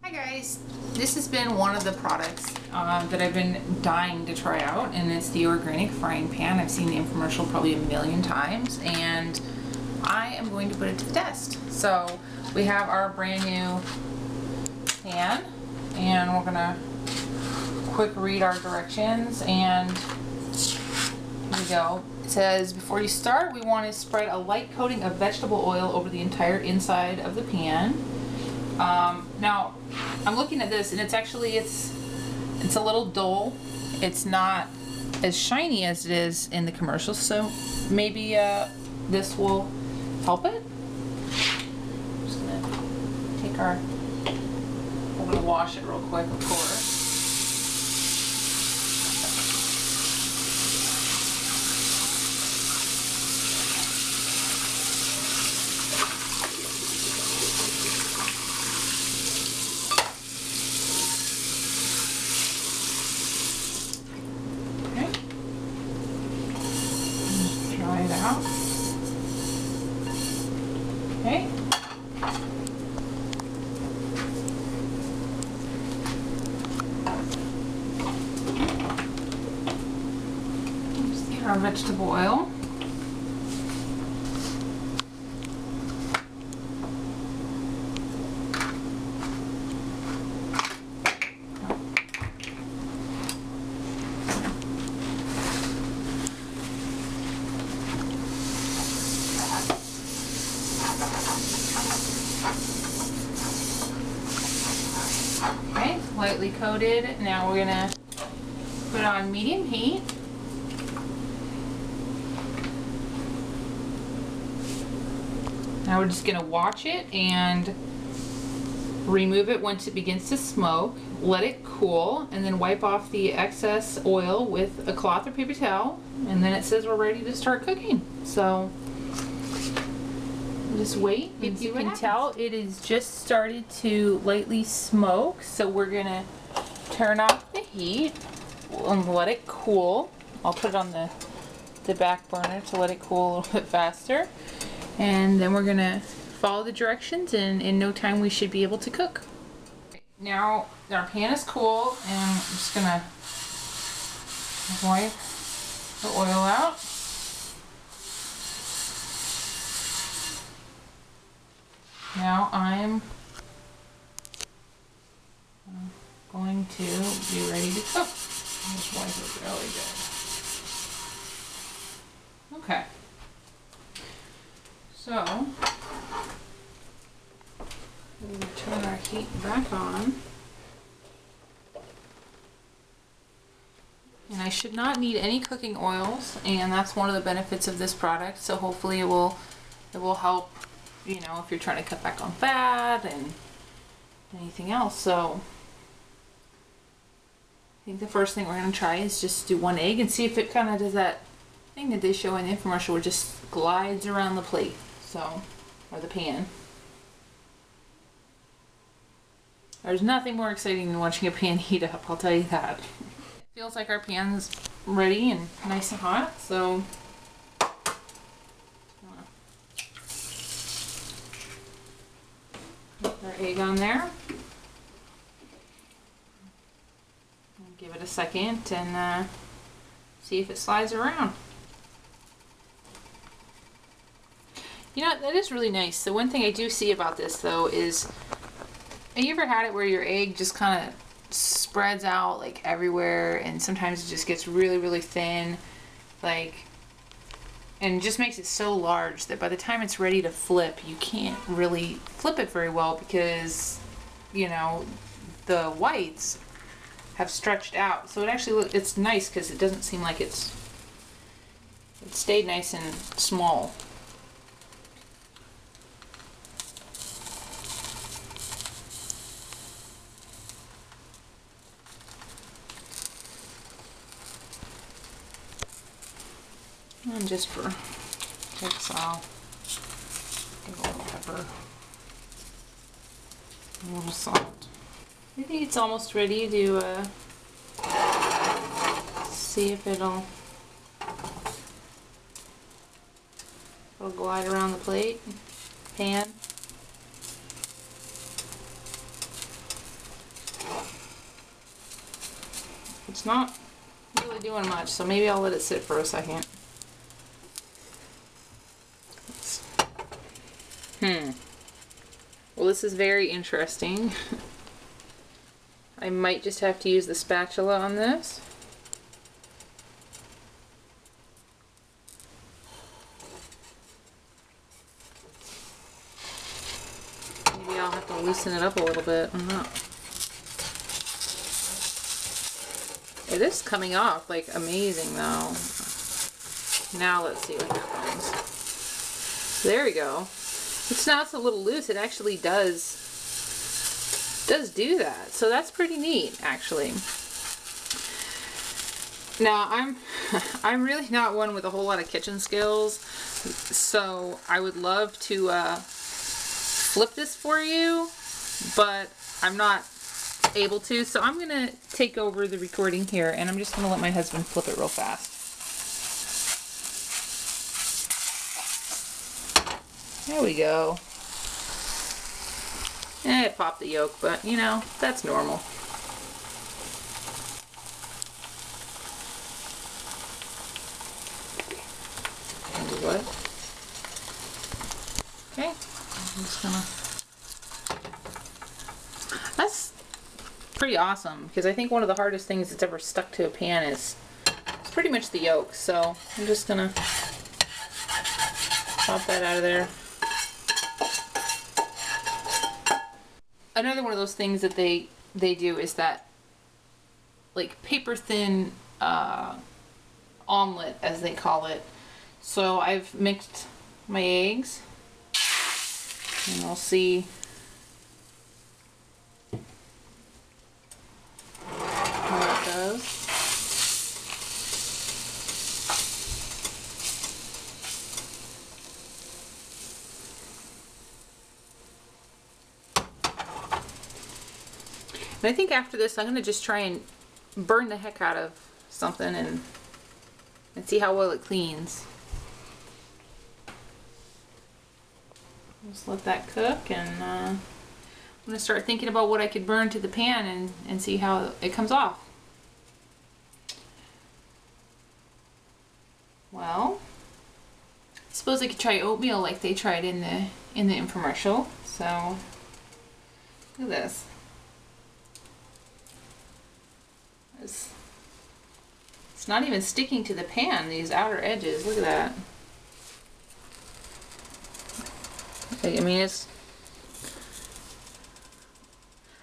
Hi guys, this has been one of the products that I've been dying to try out, and it's the Orgreenic frying pan. I've seen the infomercial probably a million times, and I am going to put it to the test. So we have our brand new pan, and we're gonna quick read our directions, and here we go. It says, before you start, we want to spread a light coating of vegetable oil over the entire inside of the pan. Now I'm looking at this, and it's a little dull. It's not as shiny as it is in the commercials, so maybe this will help it. I'm just gonna take we're gonna wash it real quick, of course. Try it out. Okay. Just get our vegetable oil. Okay, lightly coated. Now we're gonna put it on medium heat. Now we're just gonna watch it and remove it once it begins to smoke. Let it cool, and then wipe off the excess oil with a cloth or paper towel. And then it says we're ready to start cooking. So just wait. If you can tell, it is just started to lightly smoke, so we're gonna turn off the heat and let it cool. I'll put it on the back burner to let it cool a little bit faster, and then we're gonna follow the directions, and in no time we should be able to cook. Now our pan is cool, and I'm just gonna wipe the oil out. Now I'm going to be ready to cook. I'll just wipe it really good. Okay. So we'll turn our heat back on. And I should not need any cooking oils, and that's one of the benefits of this product. So hopefully it will help, you know, if you're trying to cut back on fat and anything else. So I think the first thing we're going to try is just do one egg and see if it kind of does that thing that they show in the infomercial where it just glides around the plate, so, or the pan. There's nothing more exciting than watching a pan heat up, I'll tell you that. It feels like our pan's ready and nice and hot, so put our egg on there. Give it a second and see if it slides around. You know, that is really nice. The one thing I do see about this though is, have you ever had it where your egg just kind of spreads out like everywhere, and sometimes it just gets really, really thin, like, and just makes it so large that by the time it's ready to flip, you can't really flip it very well because, you know, the whites have stretched out. So it actually it's nice because it doesn't seem like it stayed nice and small. And just for kicks, I'll give a little pepper, a little salt. I think it's almost ready to see if it'll glide around the plate, pan. It's not really doing much, so maybe I'll let it sit for a second. Well, this is very interesting. I might just have to use the spatula on this. Maybe I'll have to loosen it up a little bit. I'm not. It is coming off like amazing though. Now let's see what happens. There we go. It's now it's a little loose. It actually does do that. So that's pretty neat actually. Now I'm really not one with a whole lot of kitchen skills. So I would love to flip this for you, but I'm not able to, so I'm gonna take over the recording here and I'm just gonna let my husband flip it real fast. There we go. It popped the yolk, but you know, that's normal. What? Okay, I'm just gonna. That's pretty awesome because I think one of the hardest things that's ever stuck to a pan is it's pretty much the yolk. So I'm just gonna pop that out of there. Another one of those things that they do is that like paper thin omelet, as they call it. So I've mixed my eggs and we'll see how that goes. And I think after this I'm going to just try and burn the heck out of something and see how well it cleans. Just let that cook, and I'm going to start thinking about what I could burn to the pan and see how it comes off. Well, I suppose I could try oatmeal like they tried in the infomercial. So look at this. It's not even sticking to the pan, these outer edges. Look at that. I mean, it's,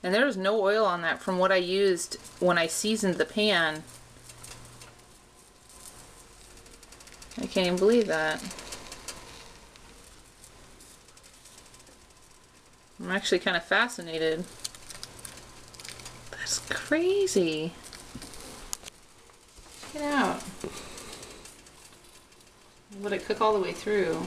and there's no oil on that from what I used when I seasoned the pan. I can't even believe that. I'm actually kind of fascinated. That's crazy. Check it out. Let it cook all the way through.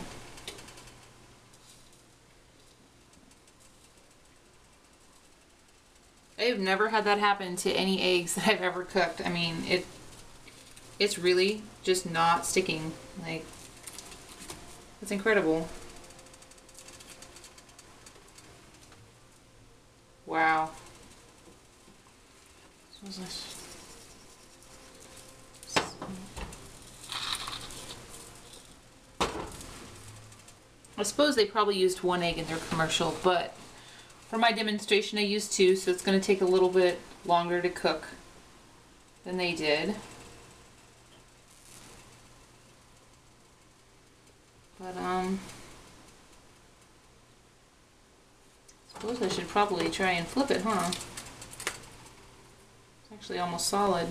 I've never had that happen to any eggs that I've ever cooked. I mean, it's really just not sticking. Like, it's incredible. Wow. I suppose they probably used one egg in their commercial, but for my demonstration I used two, so it's going to take a little bit longer to cook than they did. But I suppose I should probably try and flip it, huh? It's actually almost solid.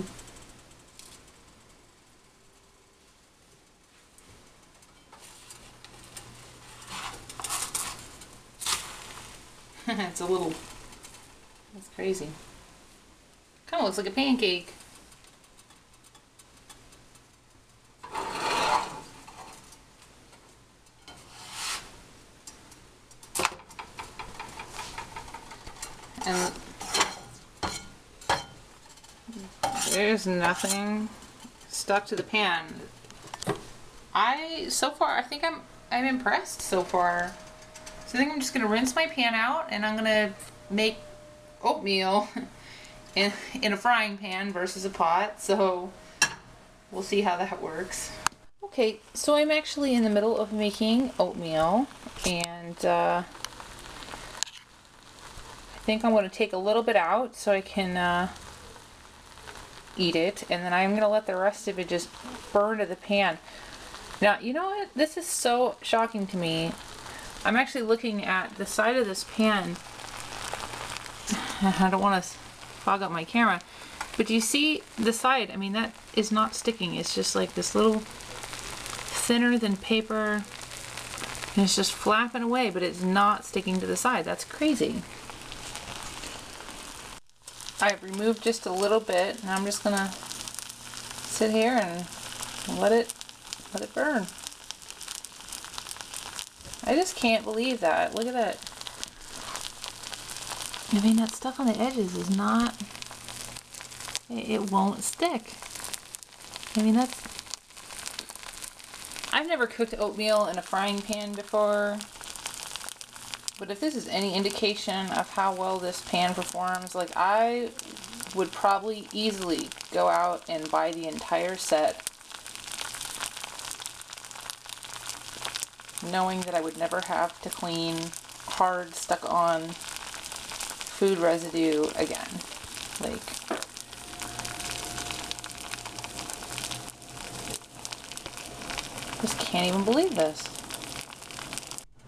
It's a little, that's crazy. Kind of looks like a pancake. And there's nothing stuck to the pan. So far, I think I'm impressed so far. So I think I'm just going to rinse my pan out and I'm going to make oatmeal in a frying pan versus a pot, so we'll see how that works. Okay, so I'm actually in the middle of making oatmeal, and I think I'm going to take a little bit out so I can eat it, and then I'm going to let the rest of it just burn to the pan. Now, you know what? This is so shocking to me. I'm actually looking at the side of this pan. I don't want to fog up my camera, but you see the side? I mean, that is not sticking. It's just like this little thinner than paper, and it's just flapping away, but it's not sticking to the side. That's crazy. I've removed just a little bit, and I'm just gonna sit here and let it burn. I just can't believe that. Look at that. I mean, that stuff on the edges is not, it won't stick. I mean, I've never cooked oatmeal in a frying pan before, but if this is any indication of how well this pan performs, like, I would probably easily go out and buy the entire set, knowing that I would never have to clean hard, stuck on food residue again. Like, just can't even believe this.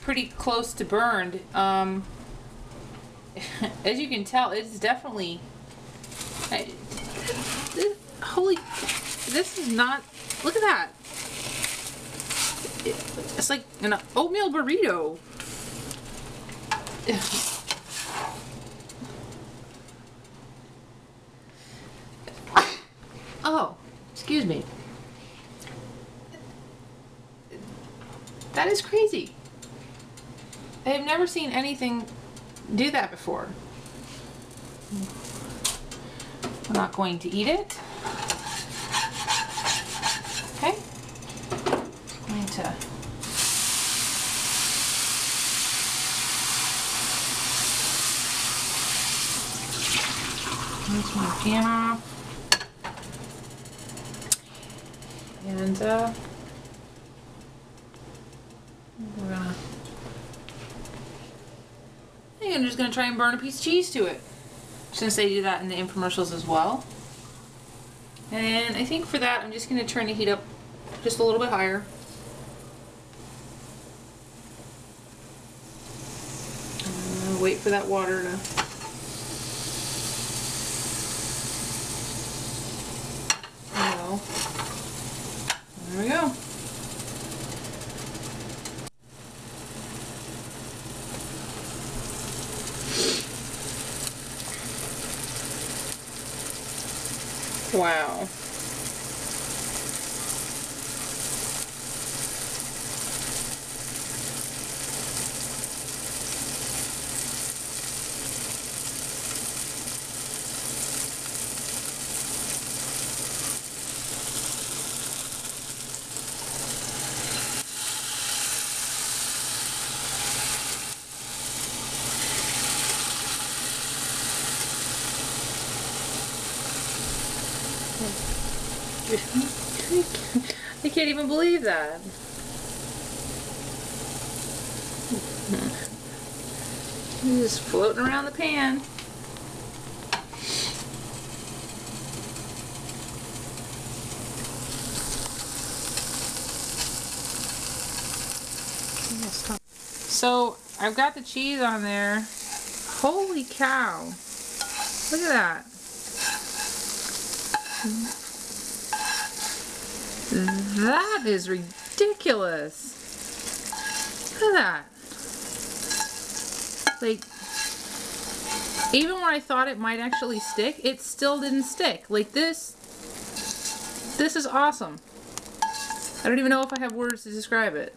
Pretty close to burned. As you can tell, it's definitely, this is not, look at that. It's like an oatmeal burrito. Oh, excuse me. That is crazy. I have never seen anything do that before. I'm not going to eat it. Okay. I'm going to rinse my pan off. And I'm just gonna try and burn a piece of cheese to it, since they do that in the infomercials as well. And I think for that, I'm just gonna turn the heat up just a little bit higher. Wait for that water to boil. There we go. Wow. I can't even believe that. It's just floating around the pan. So I've got the cheese on there. Holy cow. Look at that. That is ridiculous. Look at that. Like, even when I thought it might actually stick, it still didn't stick. Like, this is awesome. I don't even know if I have words to describe it.